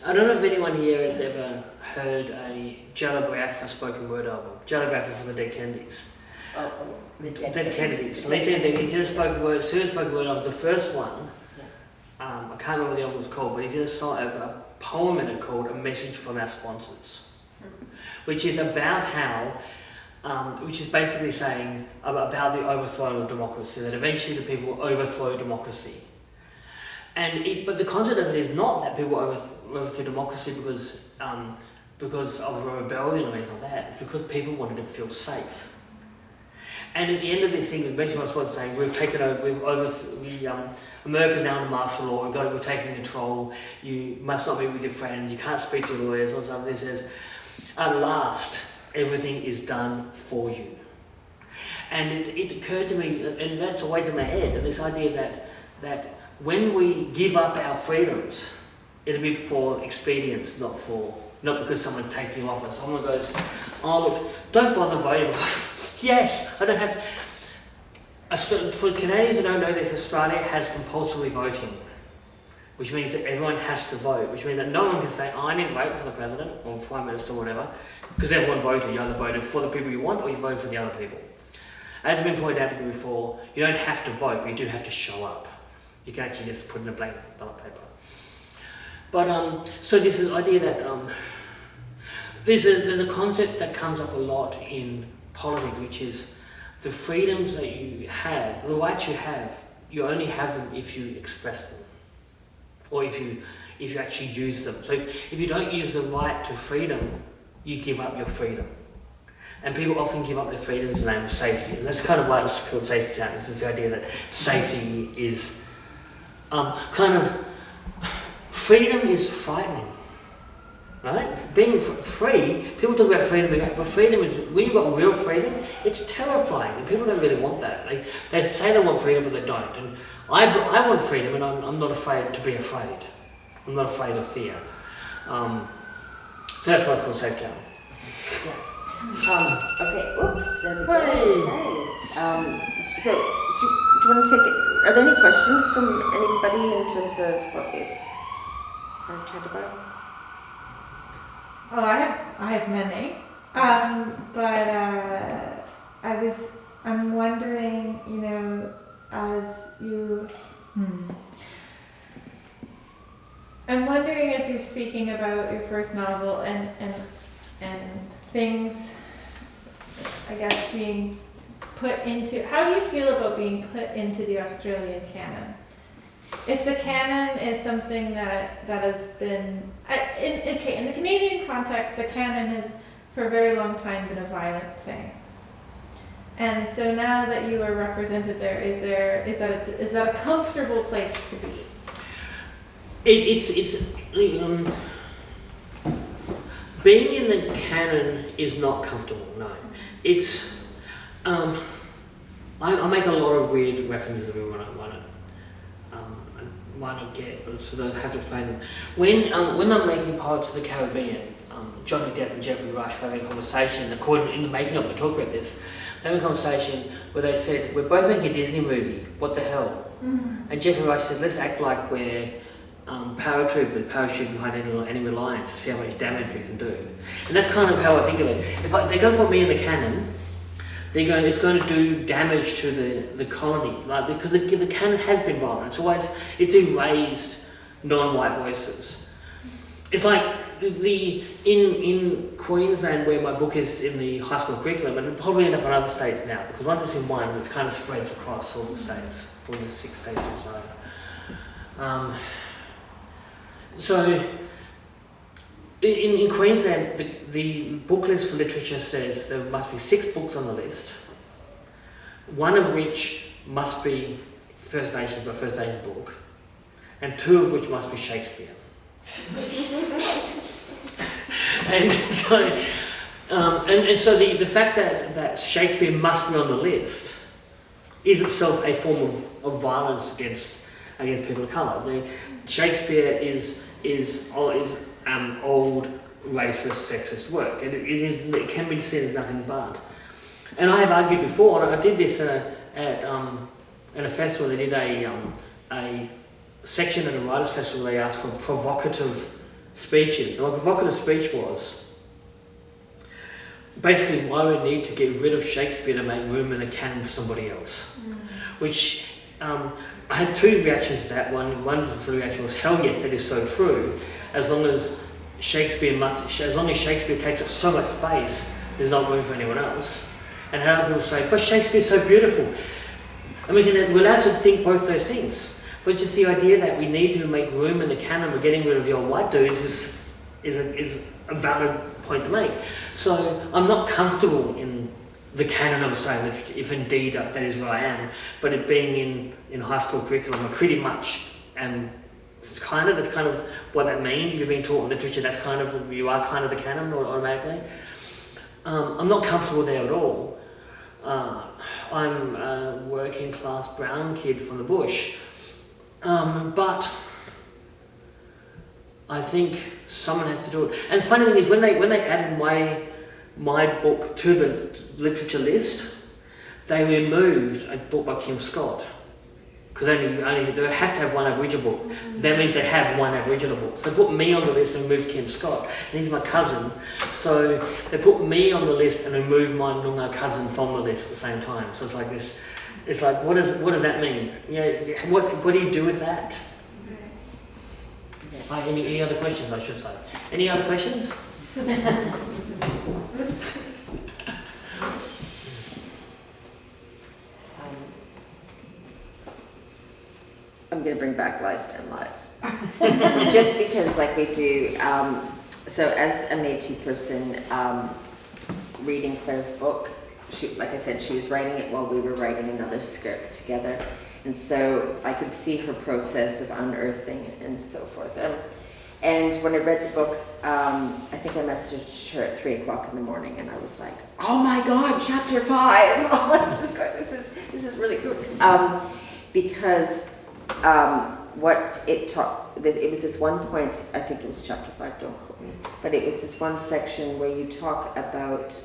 S1: I don't know if anyone here has ever heard a Jello Biafra spoken word album. Jello Biafra for the Dead Kennedys.
S2: The
S1: Dead Kennedys. So they did a spoken word, spoken word album. The first one, I can't remember what the album was called, but he did a poem in it called A Message from Our Sponsors, which is about how, which is basically saying about the overthrow of democracy, that eventually the people will overthrow democracy. But the concept of it is not that people overthrow democracy because of a rebellion or anything like that. It's because people wanted to feel safe. And at the end of this thing, basically what I was saying, we've taken over, America's now under martial law, we're taking control, you must not meet with your friends, you can't speak to lawyers, all stuff. This says, at last, everything is done for you. And it occurred to me, and that's always in my head, this idea that when we give up our freedoms, it'll be for expedience, not because someone's taking you off, and someone goes, oh look, don't bother voting. Yes, I don't have. For Canadians who don't know this, Australia has compulsory voting, which means that everyone has to vote, which means that no one can say, I didn't vote for the president or prime minister or whatever, because everyone voted. You either voted for the people you want or you voted for the other people. As has been pointed out to me before, you don't have to vote, but you do have to show up. You can actually just put in a blank ballot paper. But so this is the idea that there's a concept that comes up a lot in politics, which is the freedoms that you have, the rights you have, you only have them if you express them, or if you actually use them. So if you don't use the right to freedom, you give up your freedom. And people often give up their freedom in the name of safety. And that's kind of why it's called Safety Town. It's the idea that safety is freedom is frightening. right? Being free, people talk about freedom, but freedom is, when you've got real freedom, it's terrifying, and people don't really want that. They say they want freedom, but they don't. And I want freedom, and I'm not afraid to be afraid. I'm not afraid of fear. So that's why it's called Safe Town.
S2: Okay, oops, there we go.
S1: Hey.
S2: So, do you want to take it? Are there any questions from anybody in terms of what we've chatted about?
S3: Oh, I have many. But I'm wondering, I'm wondering as you're speaking about your first novel and things, I guess, being put into, how do you feel about being put into the Australian canon? If the canon is something that has been, in the Canadian context, the canon has for a very long time been a violent thing. And so now that you are represented there, is that a comfortable place to be?
S1: Being in the canon is not comfortable. No, it's. I make a lot of weird references every one I might not get, but so I have to explain them. When I'm making Pirates of the Caribbean, Johnny Depp and Jeffrey Rush were having a conversation. According in the making of, they talk about this. They had a conversation where they said, "We're both making a Disney movie. What the hell?" Mm-hmm. And Jeffrey Rush said, "Let's act like we're paratroopers parachuting behind enemy lines to see how much damage we can do." And that's kind of how I think of it. If they're going to put me in the canon, it's going to do damage to the colony, because the canon has been violent. It's erased non-white voices. It's like in Queensland, where my book is in the high school curriculum, and it'll probably end up in other states now, because once it's in one, it kind of spreads across all the states, all the 6 states or so. So in Queensland, the book list for literature says there must be 6 books on the list, one of which must be First Nations book, and 2 of which must be Shakespeare. And so the fact that Shakespeare must be on the list is itself a form of violence against people of colour. Shakespeare is old, racist, sexist work, and it can be seen as nothing but. And I have argued before, and I did this at a festival. They did a section at a writers' festival. They asked for provocative speeches. And my provocative speech was basically why we need to get rid of Shakespeare to make room in the canon for somebody else. Which I had 2 reactions to that. One reaction was, hell yes, that is so true. As long as Shakespeare takes up so much space, there's not room for anyone else. And how people say, but Shakespeare's so beautiful. I mean, we're allowed to think both those things. But just the idea that we need to make room in the canon, we're getting rid of the old white dudes is a valid point to make. So I'm not comfortable in the canon of Australian literature, if indeed that is where I am. But it being in high school curriculum, I pretty much am. That's kind of what that means. If you're being taught literature, you are kind of the canon automatically. I'm not comfortable there at all. I'm a working class brown kid from the bush. But I think someone has to do it. And funny thing is, when they added my book to the literature list, they removed a book by Kim Scott, because they have to have one Aboriginal book. That means they have one Aboriginal book. So they put me on the list and removed Kim Scott, and he's my cousin. So they put me on the list and removed my Noongar cousin from the list at the same time. So it's like this. It's like, what does that mean? What do you do with that? Any other questions, I should say? Any other questions?
S2: I'm going to bring back lies and lies. Just because, like we do, so as a Métis person, reading Claire's book, like I said, she was writing it while we were writing another script together. And so I could see her process of unearthing and so forth. And when I read the book, I think I messaged her at 3 o'clock in the morning, and I was like, "Oh my God, chapter 5!" This is really good, because what it taught. It was this one point. I think it was chapter 5. Don't quote me, but it was this one section where you talk about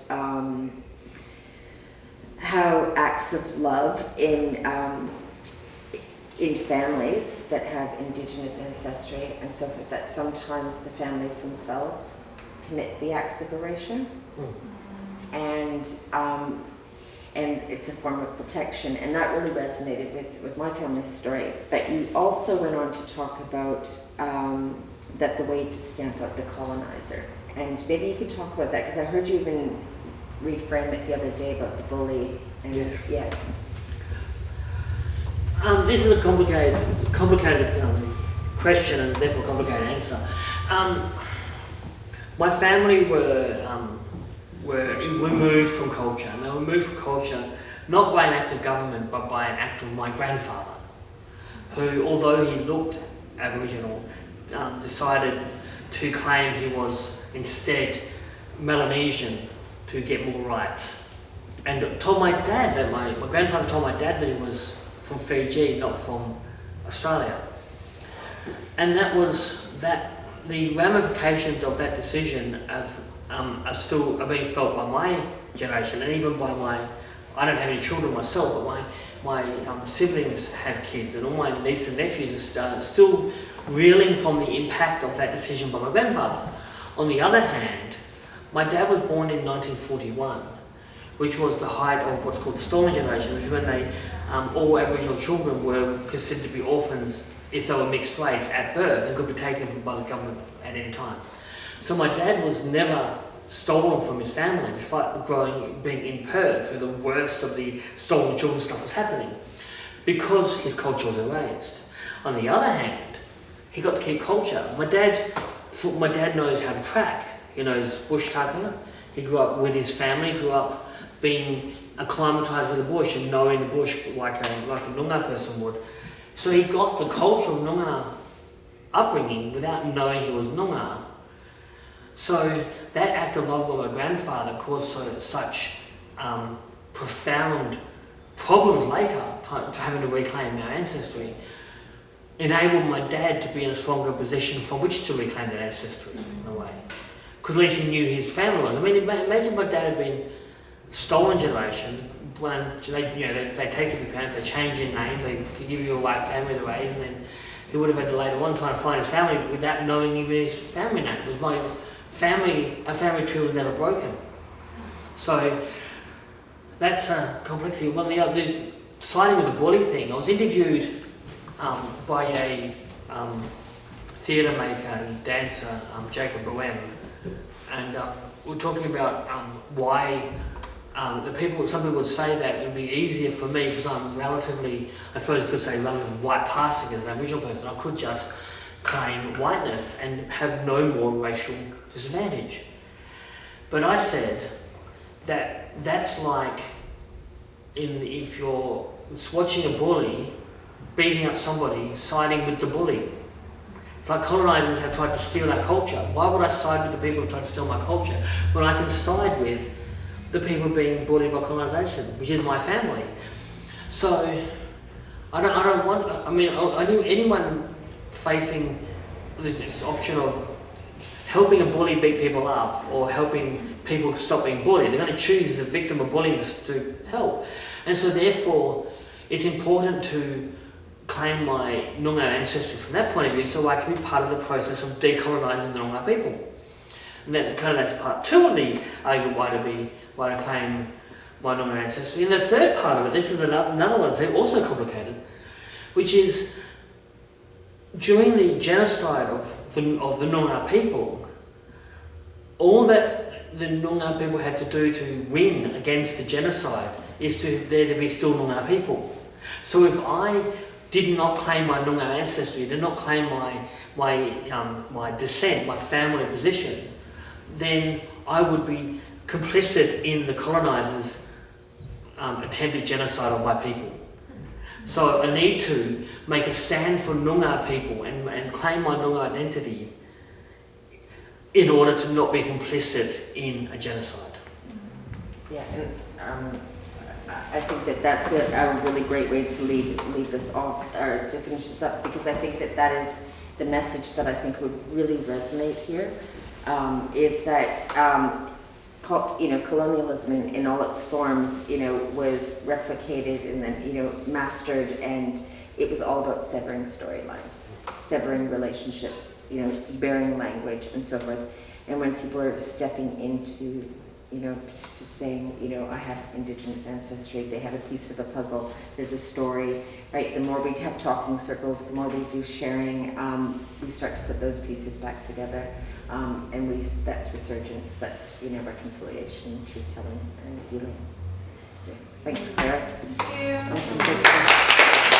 S2: how acts of love in families that have Indigenous ancestry and so forth, that sometimes the families themselves commit the acts of erasure, and it's a form of protection, and that really resonated with my family story. But you also went on to talk about that the way to stamp out the colonizer, and maybe you could talk about that, because I heard you even reframe it the other day about the bully. And
S1: Yes.
S2: Yeah.
S1: This is a complicated question and therefore complicated answer. My family were removed from culture, and they were removed from culture not by an act of government but by an act of my grandfather, who, although he looked Aboriginal, decided to claim he was instead Melanesian to get more rights, and told my dad that my grandfather told my dad that he was from Fiji, not from Australia. And the ramifications of that decision are being felt by my generation, and even by I don't have any children myself, but my siblings have kids, and all my nieces and nephews are still reeling from the impact of that decision by my grandfather. On the other hand, my dad was born in 1941, which was the height of what's called the stolen generation, which is when all Aboriginal children were considered to be orphans if they were mixed race at birth and could be taken by the government at any time. So my dad was never stolen from his family, despite being in Perth, where the worst of the stolen children stuff was happening, because his culture was erased. On the other hand, he got to keep culture. My dad knows how to track. He knows bush tucker. He grew up with his family, grew up being acclimatised with the bush and knowing the bush like a Noongar person would. So he got the culture of Noongar upbringing without knowing he was Noongar. So that act of love by my grandfather caused such profound problems later, having to reclaim our ancestry, enabled my dad to be in a stronger position from which to reclaim that ancestry in a way. Because at least he knew his family was. I mean, imagine my dad had been stolen generation, when they take your parents, they change your name, they give you a white family to raise, and then he would have had to later on try and find his family without knowing even his family name. It was our family tree was never broken. So that's a complexity. Well, the siding with the bully thing, I was interviewed by a theatre maker and dancer, Jacob Bohem, and we're talking about why some people would say that it would be easier for me because I'm relatively white passing as an Aboriginal person. I could just claim whiteness and have no more racial disadvantage. But I said that that's like if you're watching a bully beating up somebody, siding with the bully. It's like colonisers have tried to steal our culture. Why would I side with the people who try to steal my culture when I can side with the people being bullied by colonisation, which is my family? So I knew anyone facing this option of helping a bully beat people up or helping people stop being bullied, they're going to choose the victim of bullying to help. And so therefore, it's important to claim my Noongar ancestry from that point of view so I can be part of the process of decolonising the Noongar people. And that's part two of the argument why to claim my Noongar ancestry. And the third part of it, this is another one that's also complicated, which is during the genocide of the Noongar people, all that the Noongar people had to do to win against the genocide is there to be still Noongar people. So if I did not claim my Noongar ancestry, did not claim my descent, my family position, then I would be complicit in the colonisers' attempted genocide of my people. So I need to make a stand for Noongar people and claim my Noongar identity in order to not be complicit in a genocide.
S2: Yeah, and I think that that's a really great way to leave this off, or to finish this up, because I think that that is the message that I think would really resonate here, is that colonialism in all its forms, was replicated and then, mastered, and it was all about severing storylines, severing relationships, bearing language and so forth. And when people are stepping into, to saying, I have Indigenous ancestry, they have a piece of the puzzle, there's a story, right? The more we have talking circles, the more we do sharing, we start to put those pieces back together. And that's resurgence, that's, reconciliation, truth-telling, and healing. Yeah. Thanks, Claire.
S3: Thank you.
S2: Awesome.